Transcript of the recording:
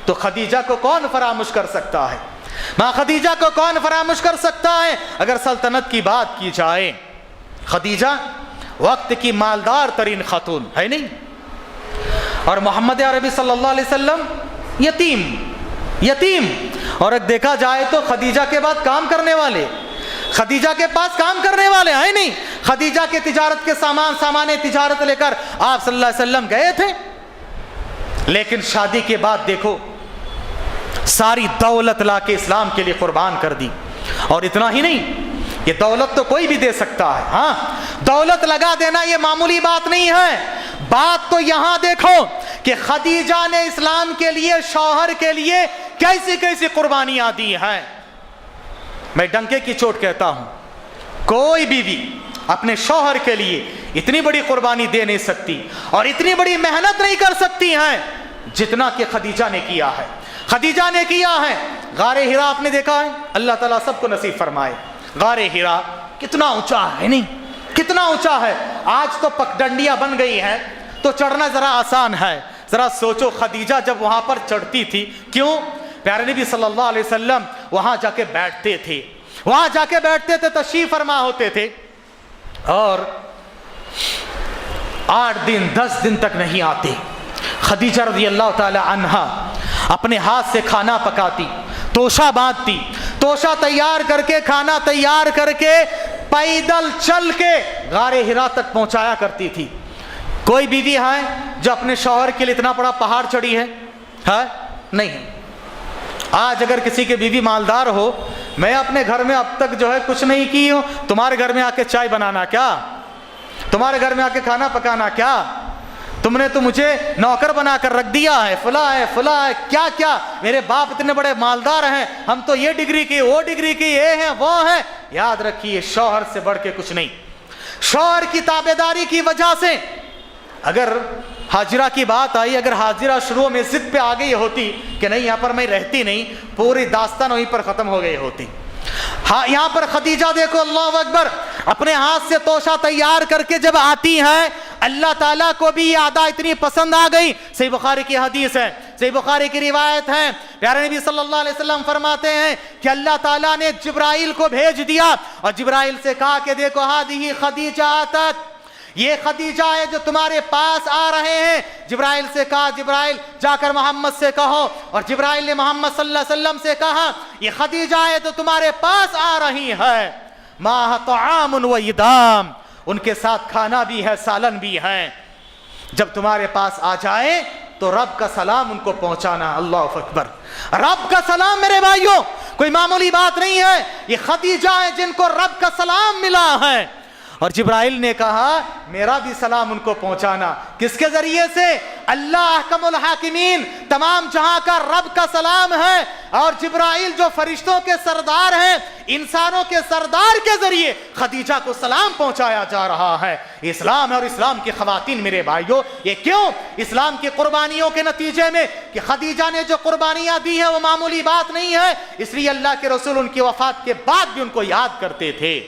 تو خدیجہ کو کون فراموش کر سکتا ہے؟ ماں خدیجہ کو کون فراموش کر سکتا ہے؟ اگر سلطنت کی بات کی جائے، خدیجہ وقت کی مالدار ترین خاتون ہے نہیں، اور محمد عربی صلی اللہ علیہ وسلم یتیم، اور ایک دیکھا جائے تو خدیجہ کے بعد کام کرنے والے، خدیجہ کے پاس کام کرنے والے ہیں نہیں۔ خدیجہ کے تجارت کے سامان تجارت لے کر آپ صلی اللہ علیہ وسلم گئے تھے، لیکن شادی کے بعد دیکھو ساری دولت لا کے اسلام کے لیے قربان کر دی۔ اور اتنا ہی نہیں، یہ دولت تو کوئی بھی دے سکتا ہے، ہاں دولت لگا دینا یہ معمولی بات نہیں ہے۔ بات تو یہاں دیکھو کہ خدیجہ نے اسلام کے لیے، شوہر کے لیے کیسی کیسی قربانیاں دی ہیں۔ میں ڈنکے کی چوٹ کہتا ہوں، کوئی بیوی اپنے شوہر کے لیے اتنی بڑی قربانی دے نہیں سکتی اور اتنی بڑی محنت نہیں کر سکتی ہیں جتنا کہ خدیجہ نے کیا ہے۔ خدیجہ نے کیا ہے۔ غار حرا آپ نے دیکھا ہے، اللہ تعالیٰ سب کو نصیب فرمائے۔ غار حرا کتنا اونچا ہے نہیں، کتنا اونچا ہے۔ آج تو پگڈنڈیاں بن گئی ہیں تو چڑھنا ذرا آسان ہے۔ ذرا سوچو خدیجہ جب وہاں پر چڑھتی تھی، کیوں؟ پیارے نبی صلی اللہ علیہ وسلم وہاں جا کے بیٹھتے تھے، تشریف فرما ہوتے تھے، اور 8 دن 10 دن تک نہیں آتے۔ خدیجہ رضی اللہ تعالی عنہا اپنے ہاتھ سے کھانا پکاتی، توشہ باندھتی، توشہ تیار کر کے، کھانا تیار کر کے پیدل چل کے غار حرا تک پہنچایا کرتی تھی۔ کوئی بیوی ہے جو اپنے شوہر کے لیے اتنا بڑا پہاڑ چڑھی ہے؟ نہیں ہے۔ آج اگر کسی کے بیوی مالدار ہو، میں اپنے گھر میں اب تک جو ہے کچھ نہیں کی ہوں، تمہارے گھر میں آ کے چائے بنانا کیا؟ تمہارے گھر میں آ کے کھانا پکانا کیا؟ تم نے تو مجھے نوکر بنا کر رکھ دیا ہے، فلاں ہے، کیا میرے باپ اتنے بڑے مالدار ہیں، ہم تو یہ ڈگری کی، وہ ڈگری کی، یہ ہیں وہ ہیں۔ یاد رکھیے شوہر سے بڑھ کے کچھ نہیں۔ شوہر کی تابعداری کی وجہ سے اگر حاجرہ کی بات آئی، اگر حاجرہ شروع میں ضد پہ آ گئی ہوتی کہ نہیں یہاں پر میں رہتی نہیں، پوری داستان وہیں پر ختم ہو گئی ہوتی۔ ہاں یہاں پر خدیجہ دیکھو، اللہ اکبر، اپنے ہاتھ سے توشہ تیار کر کے جب آتی ہیں، اللہ تعالیٰ کو بھی یہ ادا اتنی پسند آ گئی۔ صحیح بخاری کی حدیث ہے، صحیح بخاری کی روایت ہے، پیارے نبی صلی اللہ علیہ وسلم فرماتے ہیں کہ اللہ تعالیٰ نے جبرائیل کو بھیج دیا اور جبرائیل سے کہا کہ دیکھو ہذہ خدیجہ آتت، یہ خدیجہ ہے جو تمہارے پاس آ رہے ہیں۔ جبرائیل سے کہا جبرائیل جا کر محمد سے کہو، اور جبرائیل نے محمد صلی اللہ علیہ وسلم سے کہا یہ خدیجہ ہے تو تمہارے پاس آ رہی ہے، معها طعام و ادام، ان کے ساتھ کھانا بھی ہے، سالن بھی ہے، جب تمہارے پاس آ جائے تو رب کا سلام ان کو پہنچانا۔ اللہ اکبر، رب کا سلام میرے بھائیوں کوئی معمولی بات نہیں ہے۔ یہ خدیجہ ہے جن کو رب کا سلام ملا ہے، اور جبرائیل نے کہا میرا بھی سلام ان کو پہنچانا۔ کس کے ذریعے سے؟ اللہ احکم الحاکمین، تمام جہاں کا رب کا سلام ہے، اور جبرائیل جو فرشتوں کے سردار ہیں، انسانوں کے سردار کے ذریعے خدیجہ کو سلام پہنچایا جا رہا ہے۔ اسلام اور اسلام کی خواتین میرے بھائیوں، یہ کیوں؟ اسلام کی قربانیوں کے نتیجے میں کہ خدیجہ نے جو قربانیاں دی ہیں وہ معمولی بات نہیں ہے، اس لیے اللہ کے رسول ان کی وفات کے بعد بھی ان کو یاد کرتے تھے۔